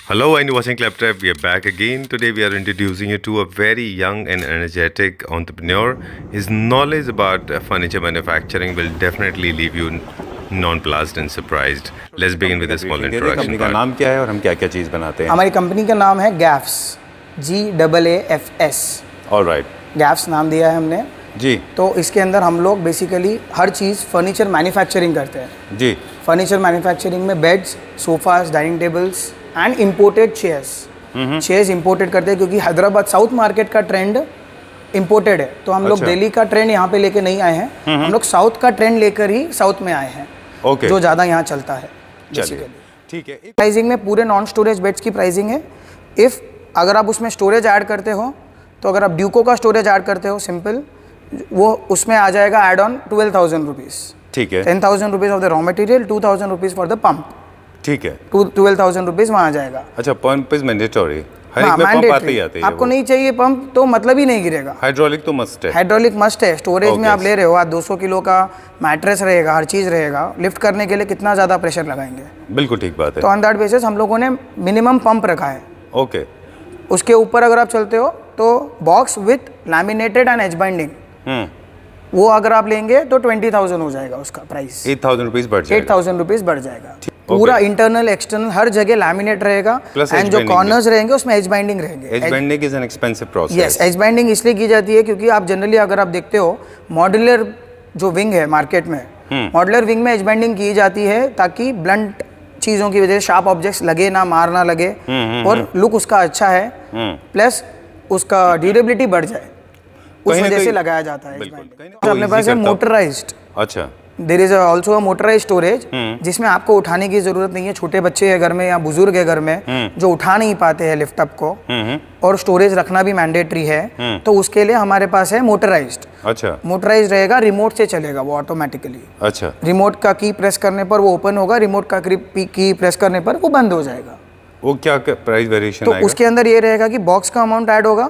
Hello and watching Claptrap. We are back again. Today we are introducing you to a very young and energetic entrepreneur. His knowledge about furniture manufacturing will definitely leave you nonplussed and surprised. Let's begin with a small introduction. Company का नाम क्या है और हम क्या क्या चीज़ बनाते हैं? हमारी कंपनी का नाम है गैफ्स, GAAFS। ऑलराइट, गैफ्स नाम दिया है हमने जी। तो इसके अंदर हम लोग बेसिकली हर चीज़ फर्नीचर मैन्युफैक्चरिंग करते हैं जी। फर्नीचर मैन्युफैक्चरिंग में beds, sofas, dining tables and imported chairs imported करते हैं क्योंकि हैदराबाद साउथ मार्केट का ट्रेंड इम्पोर्टेड है। तो हम लोग दिल्ली का ट्रेंड यहाँ पे लेके नहीं आए हैं, हम लोग साउथ का ट्रेंड लेकर ही साउथ में आए हैं। जो ज़्यादा यहाँ चलता है बेसिकली। ठीक है। प्राइसिंग में पूरे नॉन स्टोरेज बेड्स की प्राइसिंग है। इफ़ अगर आप उसमें स्टोरेज ऐड करते हो तो अगर आप ड्यूको का स्टोरेज ऐड करते हो सिंपल, वो उसमें आ जाएगा एड ऑन 12,000 रुपीज़। ठीक है। 10,000 rupees of the raw material, 2,000 rupees for the pump. ठीक है। 12,000 रुपीज़ वहाँ आ जाएगा। अच्छा, पंप इज मैंडेटरी। हर हाँ, एक में पंप आते ही आते हैं। आपको नहीं चाहिए पंप तो मतलब ही नहीं गिरेगा। हाइड्रोलिक तो मस्ट है। हाइड्रोलिक मस्ट है। स्टोरेज में आप ले रहे हो, आप 200 किलो का मैट्रेस रहेगा, हर चीज़ रहेगा, लिफ्ट करने के लिए कितना ज़्यादा प्रेशर लगाएंगे। बिल्कुल ठीक बात है। तो ऑन दैट बेसिस हम लोगों ने मिनिमम पंप रखा है। ओके। उसके ऊपर अगर आप चलते हो तो box with laminated and edge binding, वो अगर आप लेंगे तो 20,000 हो जाएगा उसका प्राइस। 8,000 रुपीज़ बढ़ जाएगा। 8,000 रुपीज़ बढ़ जाएगा। पूरा इंटरनल एक्सटर्नल हर जगह लैमिनेट रहेगा एंड जो कॉर्नर्स रहेंगे उसमें एज बाइंडिंग रहेंगे। Edge binding is an expensive process. Yes, edge binding इसलिए की जाती है क्योंकि आप जनरली अगर आप देखते हो मॉड्यूलर जो विंग है मार्केट में, मॉड्यूलर विंग में एज बाइंडिंग की जाती है ताकि ब्लंट चीज़ों की वजह से शार्प ऑब्जेक्ट्स लगे ना, मार ना लगे और लुक उसका अच्छा है, प्लस उसका ड्यूरेबिलिटी बढ़ जाए, उस वजह से लगाया जाता है। अपने पास है मोटराइज्ड। अच्छा। There is also a motorised storage जिसमें आपको उठाने की जरूरत नहीं है। छोटे बच्चे है घर में या बुजुर्ग है घर में जो उठा नहीं पाते हैं लिफ्ट अप को, और स्टोरेज रखना भी मैंडेटरी है, तो उसके लिए हमारे पास है मोटराइज्ड। अच्छा। मोटराइज्ड रहेगा, रिमोट से चलेगा वो ऑटोमेटिकली। अच्छा। रिमोट का की प्रेस करने पर वो ओपन होगा, रिमोट का की प्रेस करने पर वो बंद हो जाएगा। वो क्या प्राइस वेरिएशन तो आएगा? उसके अंदर ये रहेगा कि बॉक्स का अमाउंट ऐड होगा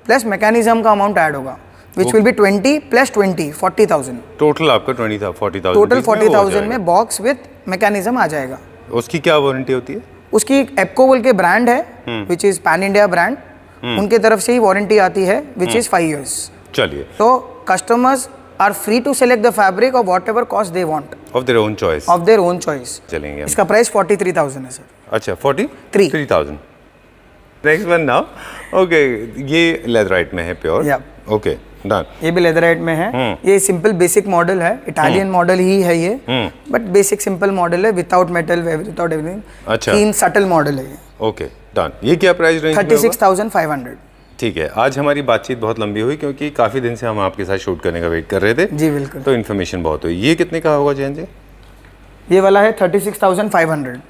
प्लस मैकेनिज्म का अमाउंट ऐड होगा, which will be 20 plus 20, 40,000। Total आपका 40,000। टोटल 40,000 में बॉक्स विथ मैकेनिज्म आ जाएगा। उसकी क्या वारंटी होती है? उसकी एप्को बोल के ब्रांड है which is pan India brand, उनके तरफ से ही वारंटी आती है विच इज 5 years। चलिए। तो customers are free to select the fabric of whatever cost they want of their own choice. Of their own choice. चलेंगे। इसका प्राइस 43,000 है सर। अच्छा, 43,000। Next one now. ओके, ये leatherette में है pure. Okay, done. ये भी leatherette में है। ये सिंपल बेसिक मॉडल है, इटालियन मॉडल ही है ये, बट बेसिक सिंपल मॉडल है, विदाउट मेटल, विदाउट एवरीथिंग। अच्छा। तीन सटल मॉडल है ये। Okay, done. ये क्या प्राइस रेंज में होगा? 36,500। ठीक है। आज हमारी बातचीत बहुत लंबी हुई क्योंकि काफ़ी दिन से हम आपके साथ शूट करने का वेट कर रहे थे। जी बिल्कुल। तो इन्फॉर्मेशन बहुत हुई। ये कितने का होगा जैन जी? ये वाला है 36,500।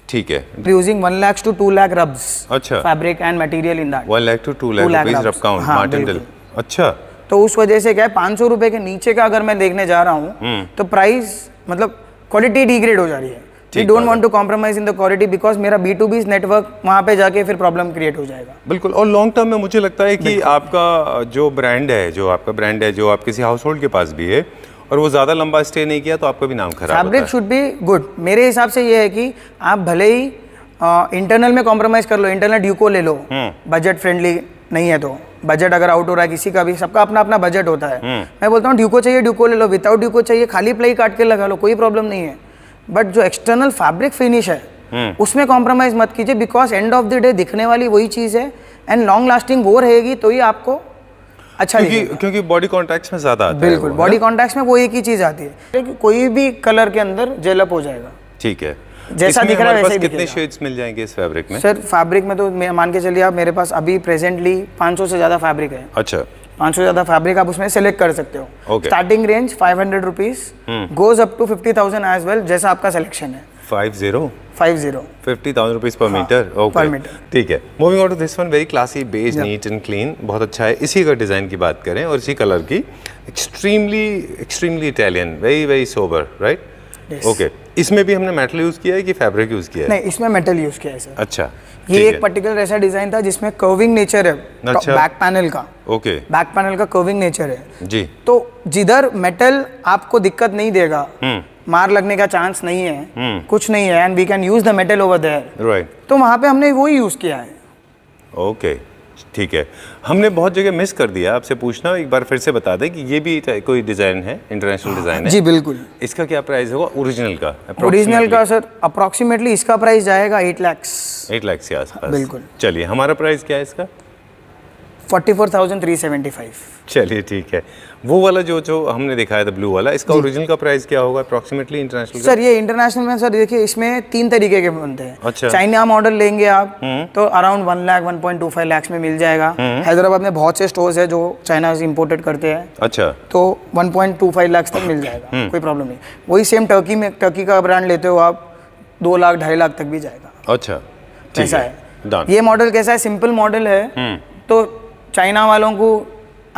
ठीक है। Using 1 lakh to 2 lakh rubs। अच्छा। Fabric and material in that. 1 lakh to 2 lakh rupees रब काउंट मार्टिनडल। अच्छा। तो उस वजह से क्या है, 500 रुपए के नीचे का अगर मैं देखने जा रहा हूँ तो प्राइस मतलब क्वालिटी डिग्रेड हो जा रही है। We don't want to compromise in the quality because मेरा B2B नेटवर्क वहाँ पे जाके फिर प्रॉब्लम क्रिएट हो जाएगा। बिल्कुल। और लॉन्ग टर्म में मुझे लगता है कि आपका जो ब्रांड है, जो आप किसी हाउस होल्ड के पास भी है और वो ज़्यादा लंबा स्टे नहीं किया तो आपका भी नाम खराब होता है। Fabric should be good. मेरे हिसाब से ये है कि आप भले ही इंटरनल में कॉम्प्रोमाइज कर लो, इंटरनल ड्यूको ले लो, बजट फ्रेंडली नहीं है तो, बजट अगर आउट हो रहा है किसी का भी, सबका अपना अपना बजट होता है। मैं बोलता हूँ ड्यूको चाहिए ड्यूको ले लो, विदाउट ड्यूको चाहिए खाली प्लाई काट के लगा लो, कोई प्रॉब्लम नहीं है। बट जो एक्सटर्नल फैब्रिक फिनिश है उसमें कॉम्प्रोमाइज मत कीजिए because end of the day दिखने वाली वही चीज़ है एंड लॉन्ग लास्टिंग वो रहेगी तो ही आपको अच्छा क्योंकि बॉडी कॉन्टैक्ट्स में ज़्यादा आता है। बिल्कुल, बॉडी कॉन्टैक्ट्स में वो एक ही चीज़ आती है कि कोई भी कलर के अंदर जेलअप हो जाएगा। ठीक है। जैसा दिख रहा है वैसे ही कितने शेड्स मिल जाएंगे इस फैब्रिक में? सर फैब्रिक में तो मान के चलिए आप, मेरे पास अभी प्रेजेंटली 500 से ज़्यादा फैब्रिक है। अच्छा। 500 से ज़्यादा फैब्रिक आप उसमें सेलेक्ट कर सकते हो। Starting range 500 rupees goes up to 50,000 as well, जैसा आपका सिलेक्शन है। 50,000 रुपीज़ पर मीटर। ओके, ठीक है। Moving on to this one, very classy, beige, neat and clean, बहुत अच्छा है। इसी का डिज़ाइन की बात करें और इसी कलर की, extremely Italian, very sober, right? Okay. इसमें भी हमने मेटल यूज़ किया है कि फैब्रिक यूज़ किया है? नहीं, इसमें मेटल यूज़ किया है सर। अच्छा। ये एक पर्टिकुलर ऐसा डिज़ाइन था जिसमें कर्विंग नेचर है। अच्छा। बैक पैनल का। ओके। बैक पैनल का कर्विंग नेचर है जी। तो जिधर मेटल आपको दिक्कत नहीं देगा, मार लगने का चांस नहीं है, कुछ नहीं है, and we can use the metal over there, right, तो वहाँ पे हमने वो यूज किया है। ओके, ठीक है। हमने बहुत जगह मिस कर दिया, आपसे पूछना एक बार फिर से बता दें कि ये भी कोई डिज़ाइन है, इंटरनेशनल डिज़ाइन है? जी बिल्कुल। इसका क्या प्राइस होगा ओरिजिनल का? ओरिजिनल का सर अप्रॉक्सीमेटली इसका प्राइस जाएगा 8 लाख। 8 लाख के आसपास? बिल्कुल। चलिए, हमारा प्राइस क्या है इसका? 44,375। चलिए ठीक है। वो वाला जो हमने दिखाया था ब्लू वाला, इसका ओरिजिनल का प्राइस क्या होगा अप्रॉक्सीमेटली इंटरनेशनल? सर ये इंटरनेशनल में सर देखिए इसमें 3 तरीके के बनते हैं। अच्छा। चाइना मॉडल लेंगे आप तो अराउंड 1 लाख 1.25 लाख में मिल जाएगा। हैदराबाद में बहुत से स्टोर्स है जो चाइना से इंपोर्टेड करते हैं, अच्छा, तो 1.25 लाख तक मिल जाएगा, कोई प्रॉब्लम नहीं। वही सेम टर्की का ब्रांड लेते हो आप 2 लाख 2.5 लाख तक भी जाएगा। अच्छा, ठीक ऐसा है, है। डन। ये मॉडल कैसा है, सिंपल मॉडल है, तो चाइना वालों को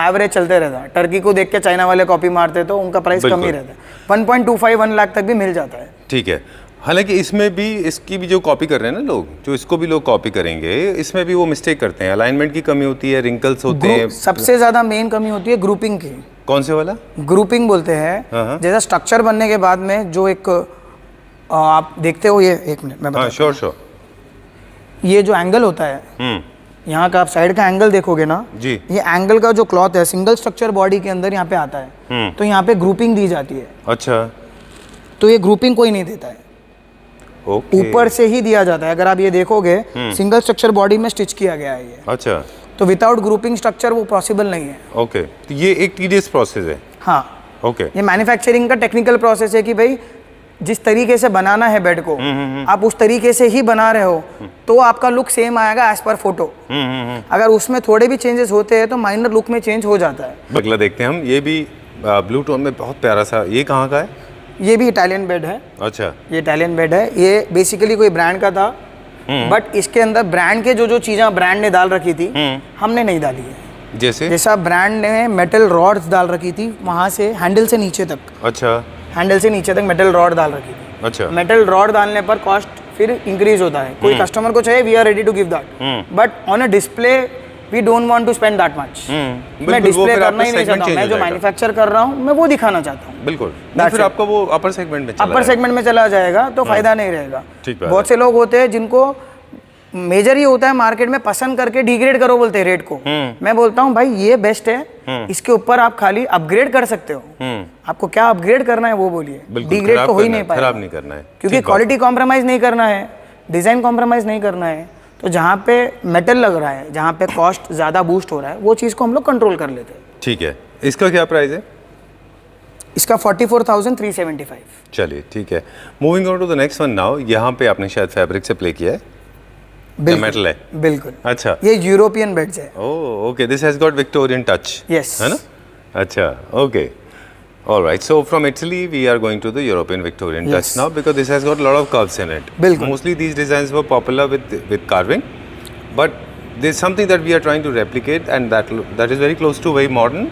एवरेज चलते रहता है, टर्की को देख के चाइना वाले कॉपी मारते हैं तो उनका प्राइस कम ही रहता है, 1.25 1 लाख तक भी मिल जाता है। ठीक है। हालांकि इसमें भी, इसकी भी जो कॉपी कर रहे हैं ना लोग, जो इसको भी लोग कॉपी करेंगे, इसमें भी वो मिस्टेक करते हैं, अलाइनमेंट की कमी होती है, रिंकल्स होते हैं। सबसे ज्यादा मेन कमी होती है ग्रुपिंग की। कौन से वाला? ग्रुपिंग बोलते हैं, जैसा स्ट्रक्चर बनने के बाद में जो एक आप देखते हो, ये एक मिनट मैं हाँ, श्योर श्योर। ये जो एंगल होता है, यहाँ का आप साइड का एंगल देखोगे ना जी, ये एंगल का जो क्लॉथ है सिंगल स्ट्रक्चर बॉडी के अंदर यहाँ पे आता है, तो यहाँ पे ग्रुपिंग दी जाती है। अच्छा, तो ये ग्रुपिंग कोई नहीं देता है, ओके, ऊपर से ही दिया जाता है। अगर आप ये देखोगे सिंगल स्ट्रक्चर बॉडी में स्टिच किया गया है ये, अच्छा, तो विदाउट ग्रुपिंग स्ट्रक्चर वो पॉसिबल नहीं है। ओके, तो ये एक टीडियस प्रोसेस है। हाँ, ओके, ये मैन्युफैक्चरिंग का टेक्निकल प्रोसेस है कि भाई जिस तरीके से बनाना है बेड को आप उस तरीके से ही बना रहे हो तो आपका लुक सेम आएगा एज पर फोटो। अगर उसमें थोड़े भी चेंजेस होते हैं तो माइनर लुक में चेंज हो जाता है। अगला देखते हैं हम, ये भी ब्लू टोन में बहुत प्यारा सा, ये कहाँ का है? ये भी इटालियन बेड है। अच्छा, ये इटालियन बेड है, ये बेसिकली कोई ब्रांड का था, बट इसके अंदर ब्रांड के जो चीज़ें ब्रांड ने डाल रखी थी हमने नहीं डाली है। जैसा ब्रांड ने मेटल रॉड्स डाल रखी थी वहाँ से हैंडल से नीचे तक, अच्छा, हैंडल से नीचे तक मेटल रॉड डाल रखी थी। अच्छा, मेटल रॉड डालने पर कॉस्ट फिर इंक्रीज होता है। कोई कस्टमर को चाहिए, we are ready to give that, but on a display we don't want to spend that much. मैं डिस्प्ले करना ही नहीं चाहता हूँ, मैं जो मैन्युफैक्चर कर रहा हूँ मैं वो दिखाना चाहता हूँ। बिल्कुल, फिर आपका वो अपर सेगमेंट में अपर सेगमेंट में चला जाएगा तो फायदा नहीं रहेगा। ठीक बात बहुत से लोग होते हैं जिनको मेजर ये होता है मार्केट में पसंद करके डिग्रेड करो बोलते हैं रेट को। मैं बोलता हूँ भाई ये बेस्ट है, इसके ऊपर आप खाली अपग्रेड कर सकते हो। आपको क्या अपग्रेड करना है वो बोलिए, डिग्रेड तो हो ही नहीं पाएगा, खराब नहीं करना है, क्योंकि क्वालिटी कॉम्प्रोमाइज नहीं करना है, डिजाइन कॉम्प्रोमाइज नहीं करना है। तो जहाँ पे मेटल लग रहा है, जहाँ पे कॉस्ट ज्यादा बूस्ट हो रहा है, वो चीज को हम लोग कंट्रोल कर लेते हैं। ठीक है। इसका क्या प्राइस है? इसका 44,375। चलिए ठीक है। Moving on to the next one now. यहाँ पे आपने शायद फैब्रिक से प्ले किया है, मेटल है? बिल्कुल। अच्छा, ये यूरोपियन बेड्स है। Oh okay, this has got Victorian touch, yes, है ना? अच्छा, okay, all right, so from Italy we are going to the European Victorian touch now because this has got a lot of curves in it. बिल्कुल। Mostly these designs were popular with carving, but there's something that we are trying to replicate and that is very close to very modern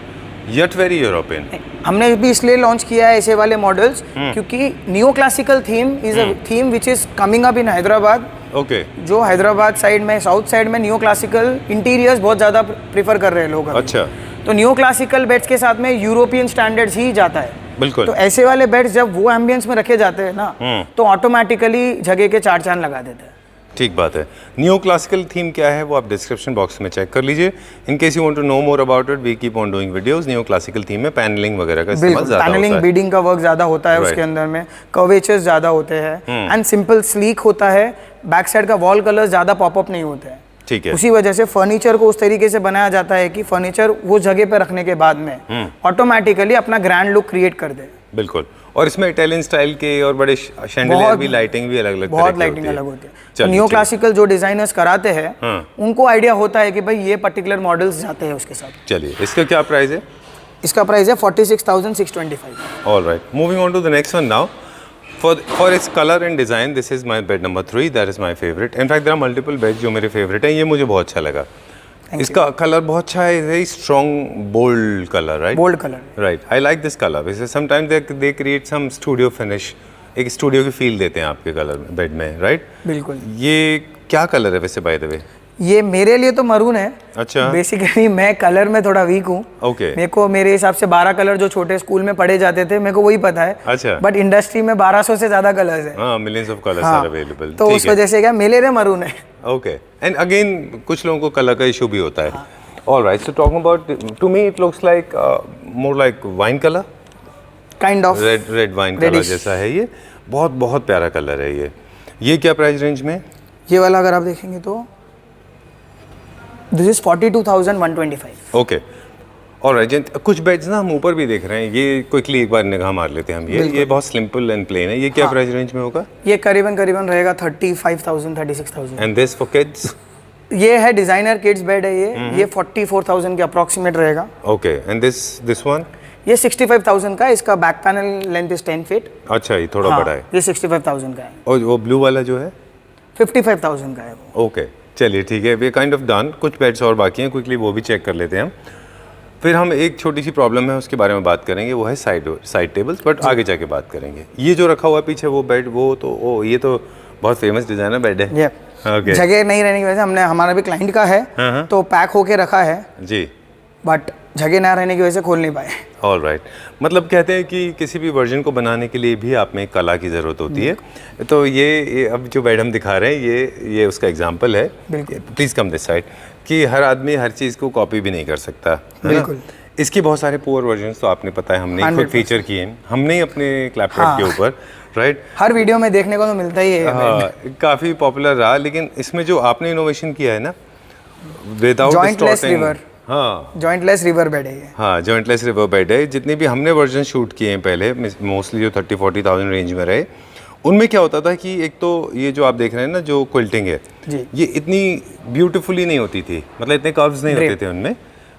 yet very European. हमने भी इसलिए launch किया है ऐसे वाले models क्योंकि neo classical theme is a theme which is coming up in Hyderabad. Okay, जो Hyderabad side में, साउथ साइड में नियो क्लासिकल इंटीरियर्स बहुत ज़्यादा प्रीफर कर रहे हैं लोग अभी। अच्छा, तो नियो क्लासिकल बेड्स के साथ में यूरोपियन स्टैंडर्ड्स ही जाता है। बिल्कुल। तो ऐसे वाले बेड्स जब वो एम्बियंस में रखे जाते हैं ना तो ऑटोमेटिकली जगह के 4 चांद लगा देते हैं। ठीक बात है। नियो क्लासिकल थीम क्या है वो आप डिस्क्रिप्शन बॉक्स में चेक कर लीजिए। In case you want to know more about it, we keep on doing videos. Neo classical theme में पैनलिंग वगैरह का इस्तेमाल ज़्यादा होता है। पैनलिंग, बीडिंग का वर्क ज़्यादा होता है उसके अंदर में, कर्वेचर्स ज़्यादा होते हैं एंड सिंपल स्लीक होता है। बैक साइड का वॉल कलर ज़्यादा पॉपअप नहीं होते हैं। ठीक है। उसी वजह से फर्नीचर को उस तरीके से बनाया जाता है कि फर्नीचर वो जगह पे रखने के बाद में ऑटोमेटिकली अपना ग्रैंड लुक क्रिएट कर दे। बिल्कुल। और इसमें इटालियन स्टाइल के और बड़े शैंडलियर भी, लाइटिंग भी अलग अलग, बहुत लाइटिंग अलग होती है। तो नियो क्लासिकल जो डिजाइनर्स कराते हैं उनको आइडिया होता है कि भाई ये पर्टिकुलर मॉडल्स जाते हैं उसके साथ। चलिए, इसका क्या प्राइस है? इसका प्राइस है 46,625। All right, moving on to the next one now. For its color and design, this is my bed number 3. That is my favorite. In fact, there are multiple beds जो मेरे favorite हैं। ये मुझे बहुत अच्छा लगा। इसका कलर बहुत अच्छा है, very strong, bold color, right? Bold color. Right. I like this color because sometimes they create some studio finish. एक स्टूडियो की फील देते हैं आपके कलर में, बेड में, राइट? बिल्कुल। ये क्या कलर है वैसे बाय द वे? ये मेरे लिए तो मरून है। अच्छा। बेसिकली मैं कलर में थोड़ा वीक हूँ। ओके। मेरे को मेरे हिसाब से 12 कलर जो छोटे स्कूल में पढ़े जाते थे मेरे को वही पता है। अच्छा। बट इंडस्ट्री में 1200 से ज्यादा कलर्स है। हाँ, मिलियंस ऑफ कलर्स हाँ, आर अवेलेबल। तो उस वजह से क्या मेरे लिए मरून है। ओके, एंड अगेन कुछ लोगों को कलर का इशू भी होता है। Alright, so talking about, to me it looks like more like wine colour, kind of red wine colour जैसा है ये। बहुत बहुत प्यारा कलर है ये क्या प्राइस रेंज में? ये वाला अगर आप देखेंगे तो दिस इज 42,125। Okay, alright. कुछ बेड्स ना हम ऊपर भी देख रहे हैं, ये क्विकली एक बार निगाह मार लेते हैं हम। ये बहुत सिंपल एंड प्लेन है। ये क्या प्राइस रेंज में होगा? ये करीबन रहेगा 35,000 36,000। And this for kids? ये है डिजाइनर किड्स बेड है ये 44,000 के अप्रोक्सीमेट रहेगा। Okay, and this one? ये 65,000 का है। इसका back panel length is 10 feet. अच्छा, ये थोड़ा बड़ा है। ये 65,000 का है। और वो ब्लू वाला जो है? 55,000 का है वो। ओके, चलिए ठीक है, वे काइंड ऑफ डन। कुछ बेड्स और बाकी हैं, क्विकली वो भी चेक कर लेते हैं हम। फिर हम एक छोटी सी प्रॉब्लम है उसके बारे में बात करेंगे, वो है साइड टेबल्स, बट आगे जाके बात करेंगे। ये जो रखा हुआ है पीछे वो बेड, वो तो ये तो बहुत फेमस डिजाइनर बेड है। Okay. जगह नहीं रहने की वजह से हमने, हमारा भी क्लाइंट का है तो पैक होके रखा है जी, बट जगह ना रहने की वजह से खोल नहीं पाए। ऑलराइट, मतलब कहते हैं कि किसी भी वर्जन को बनाने के लिए भी आप में एक कला की ज़रूरत होती है। तो ये अब जो बेड हम दिखा रहे हैं ये उसका एग्जांपल है। प्लीज़ कम दिस साइड, कि हर आदमी हर चीज़ को कॉपी भी नहीं कर सकता, है ना? इसके बहुत सारे पुअर वर्जन तो आपने पता है, हमने खुद फीचर किए हैं, हमने अपने लैपटॉप के ऊपर, राइट? हर वीडियो में देखने को तो मिलता ही है। हाँ, काफ़ी पॉपुलर रहा, लेकिन इसमें जो आपने इनोवेशन किया है ना, विदाउट जॉइंटलेस रिवर, हाँ, जॉइंटलेस रिवर बेड है ये। हाँ, जॉइंटलेस रिवर बेड है। जितने भी हमने वर्जन शूट किए हैं पहले, मोस्टली जो 30-40,000 रेंज में रहे, उनमें क्या होता था कि एक तो ये जो आप देख रहे हैं ना, जो क्विल्टिंग है जी, ये इतनी ब्यूटीफुली नहीं होती थी, मतलब इतने कर्व्स नहीं होते थे उनमें।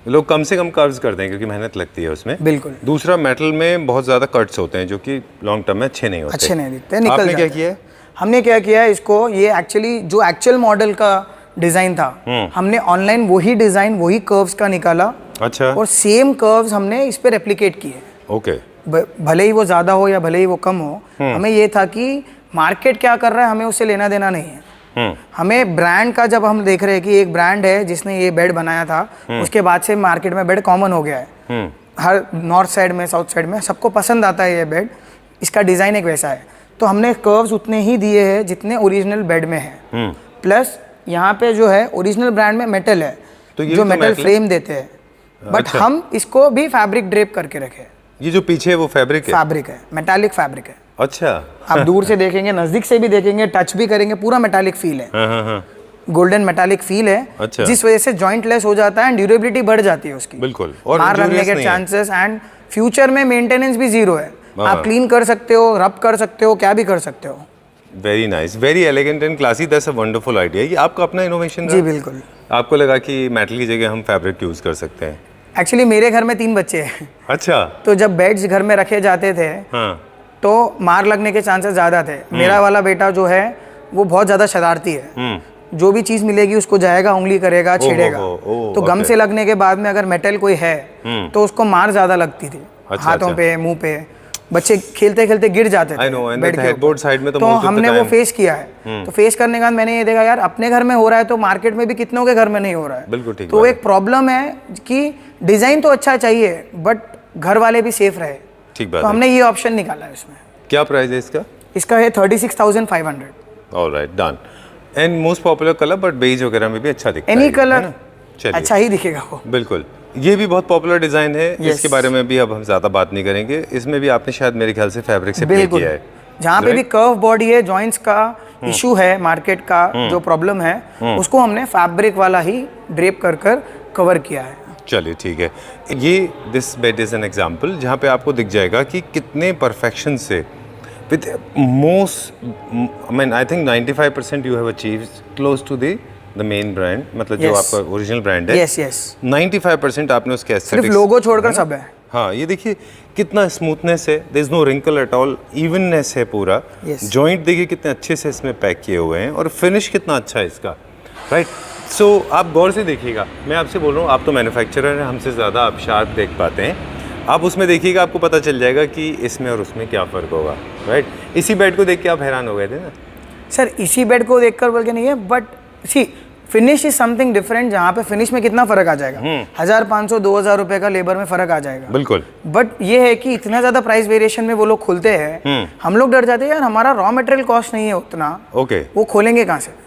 लोग कम से कम कर्व्स करते हैं क्योंकि मेहनत लगती है उसमें। बिल्कुल। दूसरा, मेटल में बहुत ज़्यादा कट्स होते हैं जो कि लॉन्ग टर्म में अच्छे नहीं होते, अच्छे नहीं दिखते, निकल आपने क्या जाते किया है? हमने क्या किया है, इसको ये एक्चुअली जो एक्चुअल मॉडल का डिज़ाइन था, हमने ऑनलाइन वही डिज़ाइन वही कर्व्स का निकाला। अच्छा। और सेम कर्व्स हमने इस पे रेप्लिकेट किए। ओके। भले ही वो ज़्यादा हो या भले ही वो कम हो, हमें ये था कि मार्केट क्या कर रहा है हमें उससे लेना देना नहीं है। हमें ब्रांड का, जब हम देख रहे हैं कि एक ब्रांड है जिसने ये बेड बनाया था, उसके बाद से मार्केट में बेड कॉमन हो गया है। हर नॉर्थ साइड में, साउथ साइड में सबको पसंद आता है ये बेड, इसका डिज़ाइन एक वैसा है। तो हमने कर्व्स उतने ही दिए हैं जितने ओरिजिनल बेड में है। प्लस यहाँ पे जो है ओरिजिनल ब्रांड में मेटल है, तो ये जो तो मेटल फ्रेम देते हैं, बट अच्छा। हम इसको भी फैब्रिक ड्रेप करके रखे। ये जो पीछे है वो फैब्रिक है, मेटालिक फैब्रिक है। अच्छा। आप दूर से देखेंगे, नजदीक से भी देखेंगे, टच भी करेंगे, पूरा मेटालिक फील है। हाँ। गोल्डन मेटालिक फील है। अच्छा। जिस वजह से जॉइंटलेस हो जाता है एंड ड्यूरेबिलिटी बढ़ जाती है उसकी। बिल्कुल। और मार लगने के चांसेस, एंड फ्यूचर में मेंटेनेंस भी जीरो है। आप क्लीन कर सकते हो, रब कर सकते हो, क्या भी कर सकते हो। Very nice, very elegant and classy. That's a wonderful idea. ये आपका अपना इनोवेशन जी बिल्कुल। आपको लगा कि मेटल की जगह हम फैब्रिक यूज कर सकते हैं? एक्चुअली मेरे घर में 3 बच्चे हैं। अच्छा। तो जब बेड्स घर में रखे जाते थे, हाँ, तो मार लगने के चांसेस ज़्यादा थे। मेरा वाला बेटा जो है वो बहुत ज़्यादा शरारती है। जो भी चीज़ मिलेगी उसको जाएगा, उंगली करेगा, छेड़ेगा। तो गम से लगने के बाद में अगर मेटल कोई है तो उसको मार ज़्यादा लगती थी। हाथों पे, मुंह पे। बच्चे खेलते खेलते गिर जाते थे बेड के ऊपर। साइड में तो हमने वो फेस किया है। तो फेस करने के बाद मैंने ये देखा, यार अपने घर में हो रहा है तो मार्केट में भी कितनों के घर में नहीं हो रहा है। बिल्कुल ठीक। तो एक प्रॉब्लम है कि डिज़ाइन तो अच्छा चाहिए बट घर वाले भी सेफ रहे। ठीक बात। तो हमने ये ऑप्शन निकाला है इसमें। क्या प्राइस है इसका? इसका है 36,500। Alright, done. And most popular colour, but beige वगैरह में भी अच्छा दिखता है। एनी कलर अच्छा ही दिखेगा वो। बिल्कुल। ये भी बहुत पॉपुलर डिजाइन है। इसके बारे में भी अब हम ज्यादा बात नहीं करेंगे। इसमें भी आपने शायद मेरे ख्याल से फैब्रिक से प्ले किया है। जहाँ पे भी कर्व बॉडी है, जॉइंट्स का इशू है, मार्केट का जो प्रॉब्लम है, उसको हमने फैब्रिक वाला ही ड्रेप कर कवर किया है। चलिए ठीक है। ये this bed is an example जहाँ पे आपको दिख जाएगा कि कितने परफेक्शन से with most, I mean I think 95% you have achieved close to the main brand, मतलब जो आपका ओरिजिनल ब्रांड है। Yes yes. 95% आपने उसके सिर्फ लोगो छोड़कर सब है। हाँ, ये देखिए कितना स्मूथनेस है, there is no wrinkle at all, evenness है पूरा। जॉइंट देखिए कितने अच्छे से इसमें पैक किए हुए हैं और फिनिश कितना अच्छा है इसका, राइट? सो आप गौर से देखिएगा, मैं आपसे बोल रहा हूँ, आप तो मैन्युफैक्चरर हैं, हमसे ज़्यादा आप शार्प देख पाते हैं। आप उसमें देखिएगा, आपको पता चल जाएगा कि इसमें और उसमें क्या फ़र्क होगा, राइट? इसी बेड को देख के आप हैरान हो गए थे ना सर? इसी बेड को देखकर बोल के नहीं है, but see finish is something different, जहाँ पे फिनिश में कितना फर्क आ जाएगा, 1500-2000 रुपए का लेबर में फर्क आ जाएगा। बिल्कुल। बट ये है कि इतना ज्यादा प्राइस वेरिएशन में वो लोग खुलते हैं, हम लोग डर जाते हैं यार हमारा रॉ मटेरियल कॉस्ट नहीं है उतना, ओके वो खोलेंगे कहाँ से।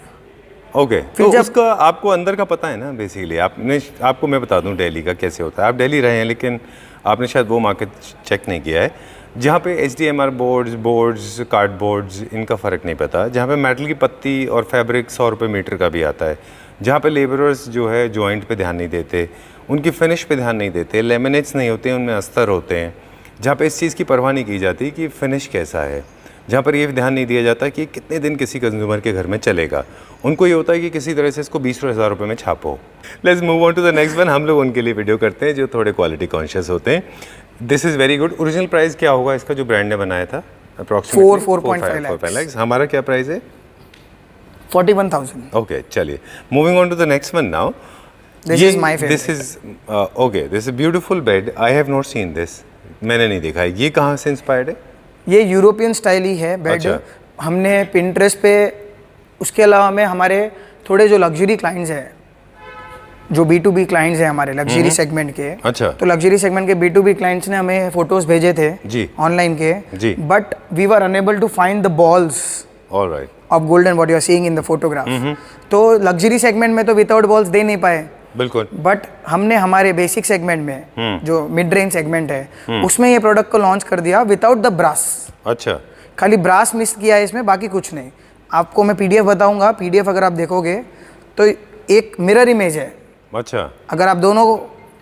ओके तो उसका आपको अंदर का पता है ना बेसिकली। आपको मैं बता दूं दिल्ली का कैसे होता है। आप दिल्ली रहे हैं लेकिन आपने शायद वो मार्केट चेक नहीं किया है जहाँ पे HDMR बोर्ड्स कार्डबोर्ड्स इनका फ़र्क नहीं पता, जहाँ पे मेटल की पत्ती और फैब्रिक 100 रुपये मीटर का भी आता है, जहाँ पे लेबरर्स जो है जॉइंट पे ध्यान नहीं देते, उनकी फिनिश पे ध्यान नहीं देते, लेमिनेट्स नहीं होते, उनमें अस्तर होते हैं, जहाँ पे इस चीज़ की परवाह नहीं की जाती कि फिनिश कैसा है, जहाँ पर ये ध्यान नहीं दिया जाता कि कितने दिन किसी कंज्यूमर के घर में चलेगा। उनको ये होता है कि किसी तरह से इसको 20,000 रुपये में छापो। Let's move on to the next one. हम लोग उनके लिए वीडियो करते हैं जो थोड़े क्वालिटी कॉन्शियस होते हैं। This is very good. Original price क्या होगा इसका जो ब्रांड ने बनाया था? Approximately 4.5 lakhs। हमारा क्या प्राइस है? 41,000। ओके चलिए moving on to the next one now. This is my favorite. This is okay, this is beautiful bed. I have not seen this, मैंने नहीं देखा है। ये कहाँ से इंस्पायर्ड है? ये यूरोपियन स्टाइल ही है बेड। अच्छा। हमने पिंटरेस्ट पे, उसके अलावा में हमारे थोड़े जो लग्जरी क्लाइंट्स हैं, जो B2B क्लाइंट्स हैं हमारे लग्जरी सेगमेंट के, अच्छा। तो लग्जरी सेगमेंट के B2B क्लाइंट्स ने हमें फोटोज भेजे थे जी। ऑनलाइन के, जी। But we were unable to find the balls alright of golden what you are seeing in the photograph. तो लग्जरी सेगमेंट में तो विदाउट बॉल्स दे नहीं पाए, बिल्कुल। बट हमने हमारे बेसिक सेगमेंट में जो मिड रेंज सेगमेंट है उसमें ये प्रोडक्ट को लॉन्च कर दिया विदाउट द ब्रास। अच्छा। खाली ब्रास मिस किया है इसमें, बाकी कुछ नहीं। आपको मैं PDF बताऊंगा, PDF अगर आप देखोगे तो एक मिरर इमेज है। अच्छा। अगर आप दोनों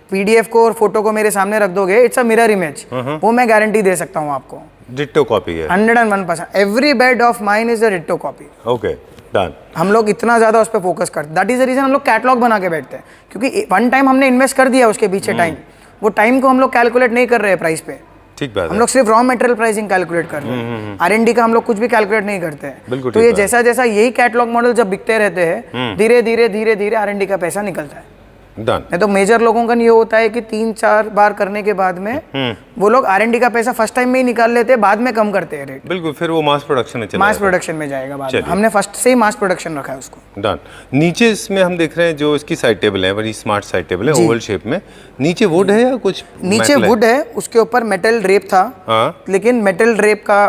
PDF को और फोटो को मेरे सामने रख दोगे, इट्स अ मिरर इमेज। वो मैं गारंटी दे सकता हूँ आपको, डिट्टो कॉपी है। 101%। Every bed of mine is a ditto copy. Okay done. हम लोग इतना ज़्यादा उस पर फोकस करते, दैट इज द रीजन हम लोग कैटलॉग बना के बैठते हैं, क्योंकि वन टाइम हमने इन्वेस्ट कर दिया उसके पीछे टाइम, वो टाइम को हम लोग कैलकुलेट नहीं कर रहे हैं प्राइस पे। ठीक बात हम है। लोग सिर्फ रॉ मटेरियल प्राइसिंग कैलकुलेट कर रहे हैं, R&D का हम लोग कुछ भी कैलकुलेट नहीं करते हैं। बिल्कुल तो ठीक ये बात जैसा जैसा यही कैटलॉग मॉडल जब बिकते रहते हैं, धीरे धीरे धीरे धीरे R&D का पैसा निकलता है। डन। नहीं तो मेजर लोगों का ये होता है कि 3-4 बार करने के बाद में वो लोग R&D का पैसा फर्स्ट टाइम में ही निकाल लेते हैं, बाद में कम करते हैं रेट। बिल्कुल, फिर वो मास प्रोडक्शन में चला मास जाता है। प्रोडक्शन में जाएगा बाद में। चलिए। हमने फर्स्ट से ही मास प्रोडक्शन रखा है उसको। डन। नीचे इसमें हम देख रहे हैं जो इसकी साइड टेबल है, बड़ी स्मार्ट साइड टेबल है, जी। ओवल शेप में। नीचे वुड है या कुछ नीचे metal है? वुड है, उसके ऊपर मेटल ड्रेप था, हाँ। लेकिन मेटल ड्रेप का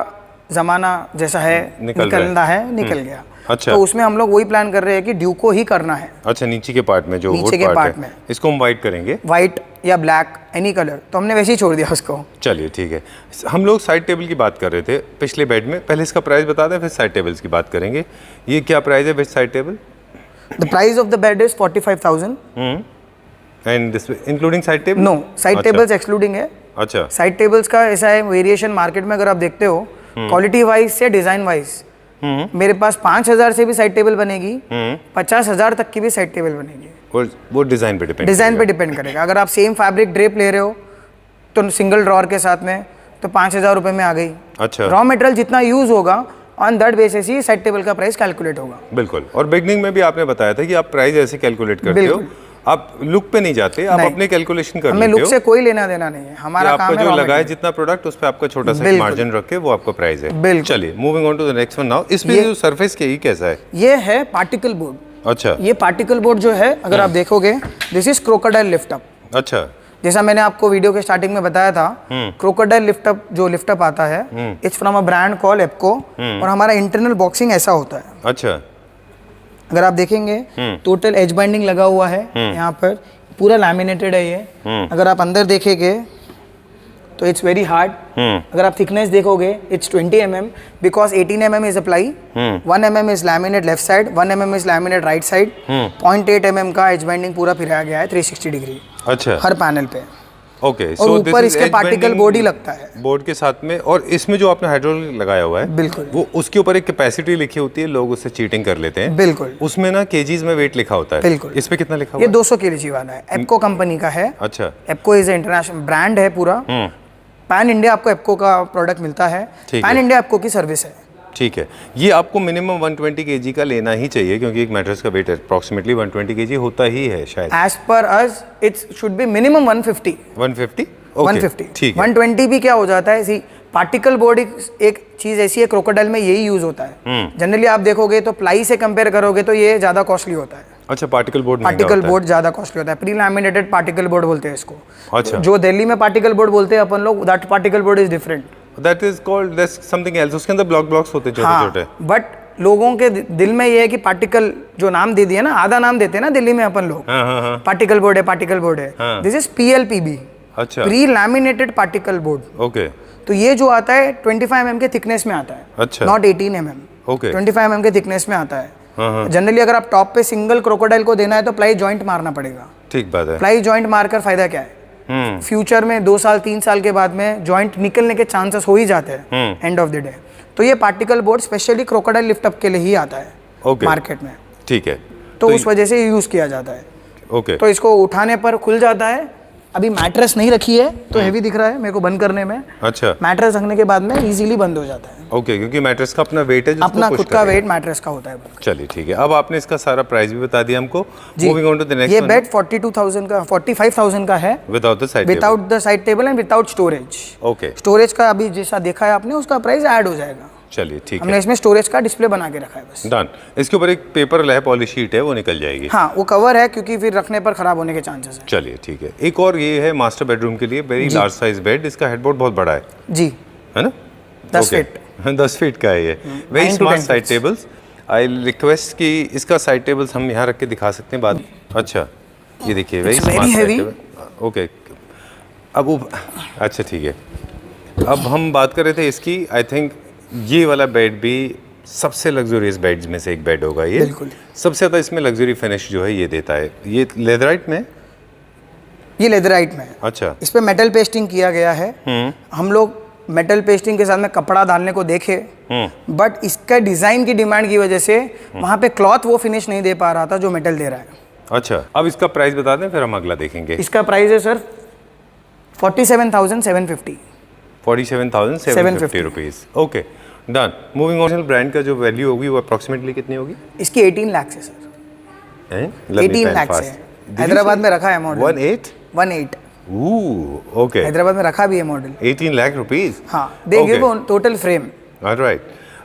जमाना जैसा है निकल रहा है। निकलना है, निकल गया। अच्छा। तो उसमें हम लोग वही प्लान कर रहे हैं कि ड्यूको ही करना है, अच्छा, नीचे के पार्ट में जो नीचे वुड के पार्ट पार्ट है में। इसको हम वाइट करेंगे। वाइट या ब्लैक एनी कलर, तो हमने वैसे ही छोड़ दिया उसको। चलिए ठीक है। हम लोग साइड टेबल की बात कर रहे थे पिछले बेड में। पहले इसका प्राइस बता दें, फिर साइड टेबल्स की बात करेंगे। ये क्या प्राइस है with side table? The price of the bed is 45,000। And this including side table? No, side tables excluding है। अच्छा। साइड टेबल्स का ऐसा है वेरिएशन मार्केट में, अगर आप देखते हो क्वालिटी वाइज से डिजाइन वाइज, मेरे पास 5,000 से भी साइड टेबल बनेगी, 50,000 तक की भी साइड टेबल बनेगी। और वो डिजाइन पे डिपेंड डिजाइन पे डिपेंड करेगा। अगर आप सेम फैब्रिक ड्रेप ले रहे हो तो सिंगल ड्रॉर के साथ में, तो 5,000 रुपये में आ गई। अच्छा। रॉ मटेरियल जितना यूज होगा on that basis he side table का प्राइस कैलकुलेट होगा। बिल्कुल। और बिगनिंग में भी आपने बताया था कि आप प्राइस ऐसे कैलकुलेट करते हो, बिल्कुल। आप लुक पे नहीं जाते, आप नहीं। अपने कैलकुलेशन कर हमें लेते लुक हो से कोई लेना देना नहीं है, कि हमारा काम आपका है जो raw लगा है material। जितना प्रोडक्ट उस पे आपका छोटा सा बिल्कुल। मार्जिन रख के वो आपका प्राइस है। बिल्कुल। चलिए moving on to the next one now. इसमें जो सरफेस के ये कैसा है? ये है पार्टिकल बोर्ड। अच्छा। ये पार्टिकल बोर्ड जो है, अगर आप देखोगे, this is crocodile lift up. अच्छा। जैसा मैंने आपको वीडियो के स्टार्टिंग में बताया था, क्रोकोडाइल लिफ्ट अप जो लिफ्ट अप आता है, it's from a brand call एप्को, और हमारा इंटरनल बॉक्सिंग ऐसा होता है। अच्छा। अगर आप देखेंगे टोटल एज बाइंडिंग लगा हुआ है यहाँ पर, पूरा लैमिनेटेड है ये। अगर आप अंदर देखेंगे तो इट्स वेरी हार्ड। अगर आप थिकनेस देखोगे it's 20 mm, because 18 mm is apply, 1 mm is laminate left side, 1 mm is laminate right side, 0.8 mm का एज बाइंडिंग पूरा फिराया गया है 360 डिग्री अच्छा। हर पैनल पे। ओके। और ऊपर इसके पार्टिकल बोर्ड ही लगता है बोर्ड के साथ में। और इसमें जो आपने हाइड्रोलिक लगाया हुआ है, बिल्कुल, वो उसके ऊपर एक कैपेसिटी लिखी होती है, लोग उससे चीटिंग कर लेते हैं। बिल्कुल। उसमें ना केजीज में वेट लिखा होता है। बिल्कुल। इस पे कितना लिखा हुआ ये है? 200 kg वाला है, एप्को कंपनी का है। अच्छा। एप्को इज इंटरनेशनल ब्रांड है पूरा, पैन इंडिया आपको एप्को का प्रोडक्ट मिलता है, पैन इंडिया एप्को की सर्विस है। ठीक है। ये आपको मिनिमम 120 kg का लेना ही चाहिए, क्योंकि एक मैट्रेस का वेट अप्रॉक्सीमेटली 120 kg होता ही है शायद। As per us it's should be minimum 150। 150? 150। ठीक है। 120 भी क्या हो जाता है, सी पार्टिकल बोर्ड एक चीज ऐसी है, क्रोकोडाइल में यही यूज होता है। जनरली आप देखोगे तो प्लाई से कंपेयर करोगे तो ये ज्यादा कॉस्टली होता है। अच्छा, पार्टिकल बोर्ड पार्टिकल बोर्ड ज़्यादा कॉस्टली होता है, प्री लैमिनेटेड पार्टिकल बोर्ड बोलते हैं इसको। अच्छा, जो दिल्ली में पार्टिकल बोर्ड बोलते हैं अपन लोग, that particle board is different, that is called that's something else. उसके अंदर ब्लॉक्स होते हैं छोटे छोटे। बट लोगों के दिल में ये है कि पार्टिकल जो नाम दे दिया ना, आधा नाम देते हैं ना दिल्ली में अपन लोग, हाँ। पार्टिकल बोर्ड है, पार्टिकल बोर्ड है। दिस इज PLPB, अच्छा, pre laminated particle board. Okay. तो ये जो आता है 25 mm के थिकनेस में आता है, अच्छा, नॉट 18 mm, ओके। 25 mm के थिकनेस में आता है। हाँ। जनरली अगर आप टॉप पे सिंगल क्रोकोडाइल को देना है तो प्लाई जॉइंट मारना पड़ेगा। ठीक बात है। प्लाई जॉइंट मारकर फायदा क्या है? फ्यूचर में 2 साल 3 साल के बाद में जॉइंट निकलने के चांसेस हो ही जाते हैं एंड ऑफ द डे। तो ये particle board specially crocodile lift up के लिए ही आता है ओके, मार्केट में। ठीक है। तो उस वजह से यूज किया जाता है। ओके, तो इसको उठाने पर खुल जाता है। अभी मैट्रेस नहीं रखी है तो हेवी दिख रहा है मेरे को बंद करने में। अच्छा, मैट्रेस रखने के बाद में इजीली बंद हो जाता है। ओके, क्योंकि मैट्रेस का अपना वेट है, अपना खुद का वेट मैट्रेस का होता है। चलिए ठीक है। अब आपने इसका सारा प्राइस भी बता दिया हमको। Moving on to the next. ये बेड 42,000 का 45,000 का है, without the side without the side table and without storage. Okay, storage का अभी जैसा देखा है आपने उसका प्राइस ऐड हो जाएगा। चलिए ठीक हमने है, इसमें स्टोरेज का डिस्प्ले बना के रखा है बस। डन। इसके ऊपर एक पेपर है, पॉलिश शीट है, वो निकल जाएगी। हाँ, वो कवर है क्योंकि फिर रखने पर खराब होने के चांसेस है। चलिए ठीक है। एक और ये है मास्टर बेडरूम के लिए वेरी लार्ज साइज बेड। इसका हेडबोर्ड बहुत बड़ा है जी, है ना? 10 Okay. फीट 10 फीट का है ये। Very 9 to smart 10 side feet. Tables. I request कि इसका साइड टेबल्स हम यहाँ रख के दिखा सकते हैं बाद। अच्छा, ये देखिए very It's very smart heavy. Okay. अब वो अच्छा ठीक है। अब हम बात कर रहे थे इसकी। आई थिंक ये वाला बेड भी सबसे लग्जरियस बेड्स में से एक बेड होगा ये। बिल्कुल। सबसे ज़्यादा इसमें लग्जरी फिनिश जो है ये देता है। ये लेदराइट में, ये लेदराइट में है। अच्छा, इस पे मेटल पेस्टिंग किया गया है। हम लोग मेटल पेस्टिंग के साथ में कपड़ा डालने को देखे, बट इसका डिजाइन की डिमांड की वजह से वहाँ पे क्लॉथ वो फिनिश नहीं दे पा रहा था जो मेटल दे रहा है। अच्छा। अब इसका प्राइस बता दें फिर हम अगला देखेंगे। इसका प्राइस है sir 47,750। 47,750 rupees. Okay, done. Moving on, brand का जो वैल्यू होगी वो अप्रोक्सीमेटली कितनी होगी? इसकी 18 लाख है सर, 18 लाख से। हैदराबाद में रखा है मॉडल। 18 ओके, हैदराबाद में रखा भी है मॉडल। 18 लाख रुपीज़। हाँ, they give total frame. Right,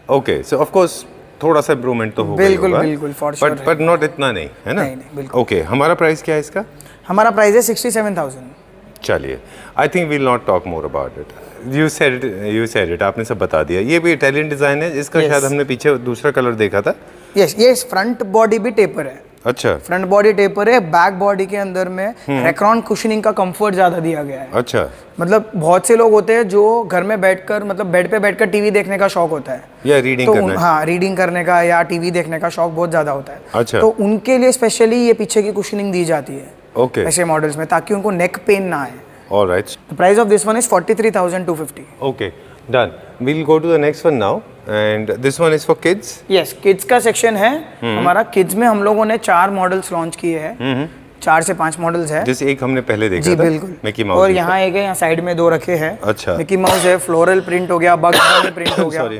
okay. So of course थोड़ा सा इम्प्रूवमेंट तो होगा। बिल्कुल फॉर श्योर। बट नॉट इतना नहीं है ना? नहीं, बिल्कुल। ओके, हमारा प्राइस क्या है इसका? हमारा प्राइस है 67,000। चलिए, I think will not talk more about it. You said it, आपने सब बता दिया। ये भी इटालियन डिज़ाइन है। इसका शायद हमने पीछे दूसरा कलर देखा था। यस, ये फ्रंट बॉडी भी टेपर है। अच्छा, फ्रंट बॉडी टेपर है। बैक बॉडी के अंदर में रेक्रॉन कुशनिंग का कंफर्ट ज्यादा दिया गया है। अच्छा, मतलब बहुत से लोग होते हैं जो घर में बैठकर, मतलब बेड पे बैठकर टीवी देखने का शौक होता है, या रीडिंग तो करना है। हाँ, रीडिंग करने का या टीवी देखने का शौक बहुत ज्यादा होता है। अच्छा, तो उनके लिए स्पेशली ये पीछे की कुशनिंग दी जाती है ओके, ऐसे मॉडल्स में, ताकि उनको नेक पेन ना आए। Alright. The price of this one is 43,250. Okay, done. We'll go to the next one now, and this one is for kids. Yes, kids का सेक्शन है हमारा। किड्स में हम लोगों ने 4 मॉडल्स लॉन्च किए हैं। 4 से 5 मॉडल्स है। जिस एक हमने पहले देखा जी था, बिल्कुल। Mickey mouse. और यहाँ एक है, यहाँ साइड में 2 रखे हैं। अच्छा। मिकी माउस है, फ्लोरल प्रिंट हो गया, बग्स बनी प्रिंट हो गया। Sorry,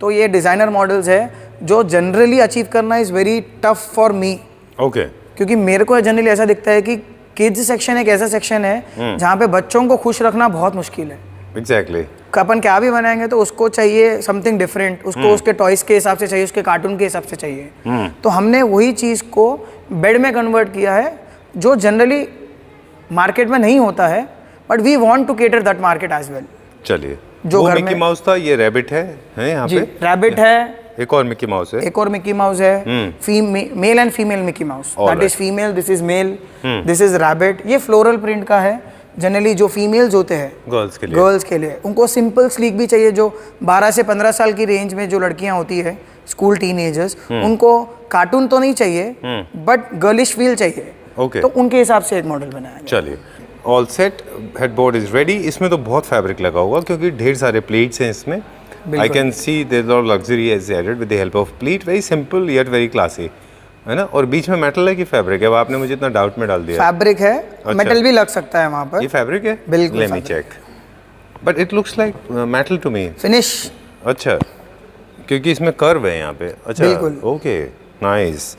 तो ये डिजाइनर मॉडल्स है जो जनरली अचीव करना is very tough for me, okay, क्योंकि मेरे को जनरली ऐसा दिखता है कि किड्स सेक्शन एक ऐसा सेक्शन है जहाँ पे बच्चों को खुश रखना बहुत मुश्किल है। एग्जैक्टली। अपन क्या भी बनाएंगे तो उसको चाहिए समथिंग डिफरेंट, उसको उसके टॉयज के हिसाब से चाहिए, उसके कार्टून के हिसाब से चाहिए। तो हमने वही चीज़ को बेड में कन्वर्ट किया है जो जनरली मार्केट में नहीं होता है, but we want to cater that market as well. चलिए, जो वो घर मिकी में- माउस था, ये रैबिट है यहाँ जी, पे। रैबिट है, एक और मिकी माउस है। एक और मिकी माउस है। Male and female Mickey mouse, All that is female, this is male, this is rabbit. ये फ्लोरल प्रिंट का है। जनरली जो फीमेल्स होते हैं गर्ल्स के लिए उनको सिंपल स्लीक भी चाहिए। जो 12 से 15 साल की रेंज में जो लड़कियां होती है, स्कूल टीनेजर्स, उनको कार्टून तो नहीं चाहिए बट गर्लिश फील चाहिए। Okay. तो उनके हिसाब से एक मॉडल बनाया गया। चलिए, all set, headboard is ready. इसमें तो बहुत फैब्रिक लगा होगा क्योंकि ढेर सारे प्लेट्स हैं इसमें। I can see there lot luxury is added with the help of plate. Very simple yet very classy, है ना? और बीच में मेटल है कि फैब्रिक है? अब आपने मुझे इतना डाउट में डाल दिया। फैब्रिक है, मेटल भी लग सकता है वहाँ पर। ये फैब्रिक है? बिल्कुल let me check, but it looks like metal to me. Finish. अच्छा, क्योंकि इसमें कर्व है यहाँ पे। अच्छा, बिल्कुल। Okay, nice.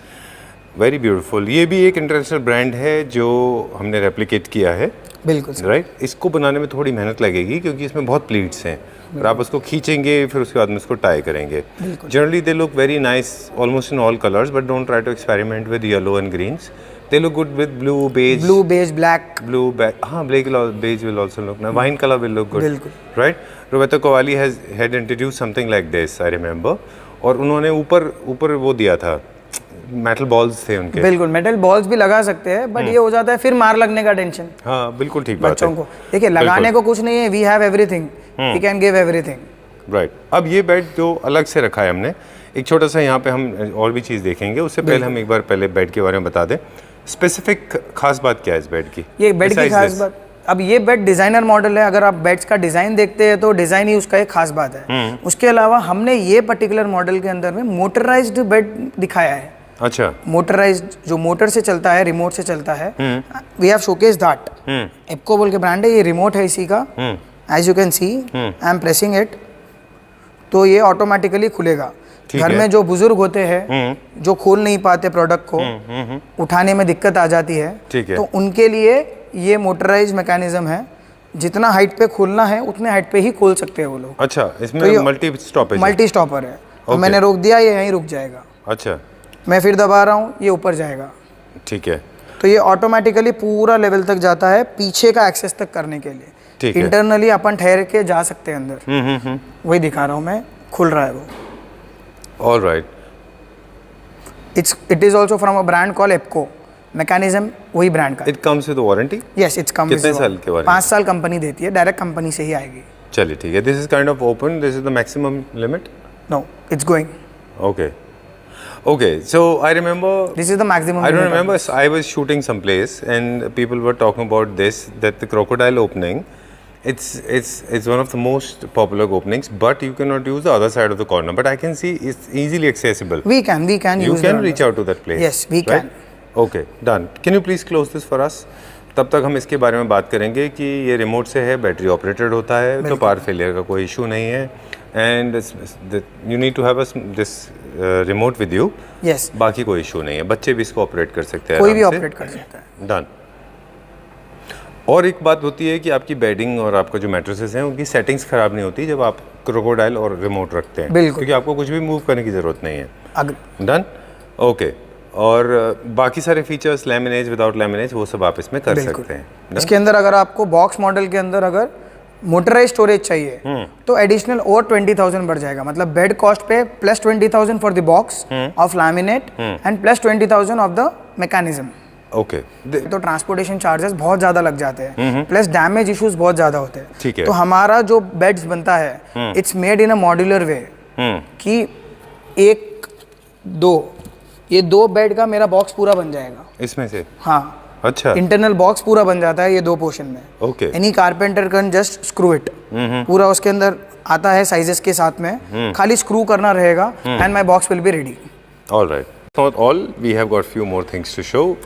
Very beautiful. ये भी एक इंटरनेशनल ब्रांड है जो हमने रेप्लिकेट किया है, बिल्कुल सर। राइट? इसको बनाने में थोड़ी मेहनत लगेगी क्योंकि इसमें बहुत प्लीट्स हैं और आप उसको खींचेंगे फिर उसके बाद में इसको टाई करेंगे। Generally they look very nice almost in all colours, but don't try to experiment with yellow and greens. They look good with blue, beige. Blue, beige, black. Blue, beige will also look nice. Wine color will look good. बिल्कुल. Right? Roberto Cavalli had introduced something like this, I remember. और उन्होंने ऊपर वो दिया था, metal balls थे उनके। बिल्कुल, मेटल बॉल्स भी लगा सकते हैं, बट ये हो जाता है फिर मार लगने का टेंशन। हाँ, बिल्कुल ठीक बात है। बच्चों को देखिए, लगाने को कुछ नहीं है, we have everything, we can give everything. Right. अब ये बेड जो अलग से रखा है हमने, एक छोटा सा यहाँ पे हम और भी चीज़ देखेंगे, उससे पहले हम एक बार पहले बेड के बारे में बता दें। स्पेसिफिक खास बात क्या है इस बेड की? ये बेड की खास बात, अब ये बेड डिजाइनर मॉडल है, अगर आप बेड्स का डिजाइन देखते हैं तो डिजाइन ही उसका एक खास बात है। उसके अलावा हमने ये पर्टिकुलर मॉडल के अंदर में मोटराइज्ड बेड दिखाया है। अच्छा, मोटराइज्ड जो मोटर से चलता है, रिमोट से चलता है। We have showcase that. एप्को बोल के ब्रांड है, ये रिमोट है इसी का। As you can see, I am pressing it, तो ये ऑटोमेटिकली खुलेगा। घर में जो बुजुर्ग होते हैं जो खोल नहीं पाते प्रोडक्ट को, उठाने में दिक्कत आ जाती है, तो उनके लिए ये मोटराइज मैकेनिज्म है। जितना हाइट पे खोलना है उतने हाइट पे ही खोल सकते हैं वो लोग। अच्छा, इसमें मल्टी स्टॉपेज, मल्टी स्टॉपर है। तो मैंने रोक दिया, ये यहीं रुक जाएगा। अच्छा, मैं फिर दबा रहा हूँ, ये ऊपर जाएगा। ठीक है। तो ये ऑटोमेटिकली पूरा लेवल तक जाता है पीछे का एक्सेस तक करने के लिए। इंटरनली अपन ठहर के जा सकते हैं अंदर। वही दिखा रहा हूँ मैं, खुल रहा है वो। All right. It is also from a brand called EPCO. Mechanism वही ब्रांड का। It comes with warranty? Yes, it's comes with कितने साल के वारंटी? 5 साल कंपनी देती है, डायरेक्ट कंपनी से ही आएगी। चलिए ठीक है। This is kind of open. This is the maximum limit? No, it's going. Okay. Okay, so I remember. This is the maximum. I don't remember. I was shooting someplace and people were talking about this, that the crocodile opening. It's one of the most popular openings, but you cannot use the other side of the corner. But I can see it's easily accessible. We can You use. You can reach out to that place. Yes, we can. Okay, done. Can you please close this for us? तब तक हम इसके बारे में बात करेंगे कि ये रिमोट से है, बैटरी ऑपरेटेड होता है, तो पावर फेलियर का कोई इशू नहीं है, and you need to have this remote with you. Yes, बाकी कोई इशू नहीं है, बच्चे भी इसको ऑपरेट कर सकते हैं, कोई भी ऑपरेट कर सकता है। डन। और एक बात होती है कि आपकी बेडिंग और आपका जो मैट्रेसेस हैं उनकी सेटिंग्स ख़राब नहीं होती जब आप क्रोकोडाइल और रिमोट रखते हैं, क्योंकि आपको कुछ भी मूव करने की ज़रूरत नहीं है। डन। ओके। और बाकी सारे फीचर्स, लैमिनेज, विदाउट लैमिनेज, वो सब आप इसमें कर सकते हैं। इसके अंदर अगर आपको बॉक्स मॉडल के अंदर अगर मोटराइज स्टोरेज चाहिए तो एडिशनल और 20,000 बढ़ जाएगा। मतलब बेड कॉस्ट पे plus 20,000 for the box of laminate and plus 20,000 of the mechanism. Okay. तो ट्रांसपोर्टेशन चार्जेस बहुत ज़्यादा लग जाते हैं, प्लस डैमेज इश्यूज बहुत ज़्यादा होते हैं। ठीक है। तो हमारा जो बेड्स बनता है, it's made in a modular way, कि एक दो, ये 2 बेड का मेरा बॉक्स पूरा बन जाएगा इसमें से। हाँ, अच्छा, इंटरनल बॉक्स पूरा बन जाता है ये 2 पोर्शन में। Okay. Any carpenter can just screw it, पूरा उसके अंदर आता है साइजेस के साथ में, खाली स्क्रू करना रहेगा and my box will be ready. Alright, not all, we have got few more things to show.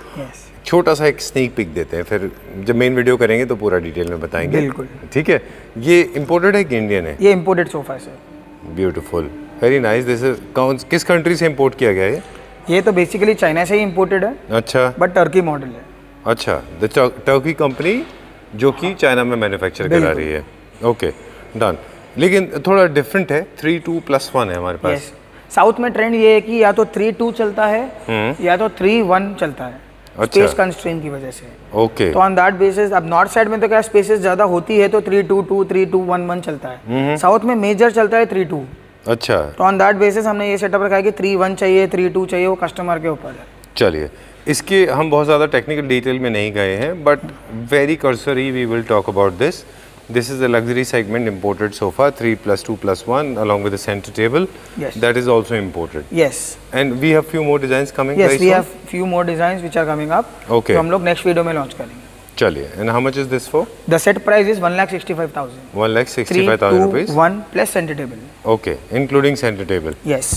छोटा सा एक स्नीक पिक देते हैं, फिर जब मेन वीडियो करेंगे तो पूरा डिटेल में बताएंगे। बिल्कुल। ठीक है। ये इंपोर्टेड है कि इंडियन है? ये इंपोर्टेड सोफा है sir. Beautiful, very nice. This is किस कंट्री से इंपोर्ट किया गया है? ये तो बेसिकली चाइना से ही इंपोर्टेड है। अच्छा, बट टर्की मॉडल है। अच्छा, द टर्की कंपनी जो कि चाइना में मैन्युफैक्चर करा रही है। Okay, done. लेकिन थोड़ा डिफरेंट है, 3-2+1 है हमारे पास। साउथ में ट्रेंड ये है कि या तो 3-2 चलता है या तो 3-1 चलता है, स्पेस कंस्ट्रेंट की वजह से। ओके। तो ऑन दैट बेसिस, अब नॉर्थ साइड में तो क्या स्पेसेस ज्यादा होती है तो 3-2-2, 3-2-1-1 चलता है। साउथ में मेजर चलता है 3-2। अच्छा, तो ऑन दैट बेसिस हमने ये सेटअप रखा है कि 3-1 चाहिए, 3-2 चाहिए, वो कस्टमर के ऊपर है। चलिए, इसके हम बहुत ज़्यादा टेक्निकल डिटेल में नहीं गए हैं, but very cursory we will talk about this. This is a luxury segment imported sofa, 3+2+1, along with the center table. Yes. That is also imported. Yes. And we have few more designs coming. Yes, very we soon? have few more designs which are coming up. Okay. तो हम लोग next video में launch करेंगे। चलिए, and how much is this for? The set price is 1,65,000. 1,65,000 rupees. 3-2-1 plus center table. Okay, including center table. Yes.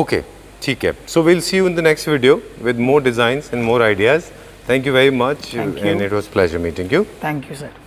Okay, ठीक है. So we'll see you in the next video with more designs and more ideas. Thank you very much. Thank you. And it was pleasure meeting you. Thank you, sir.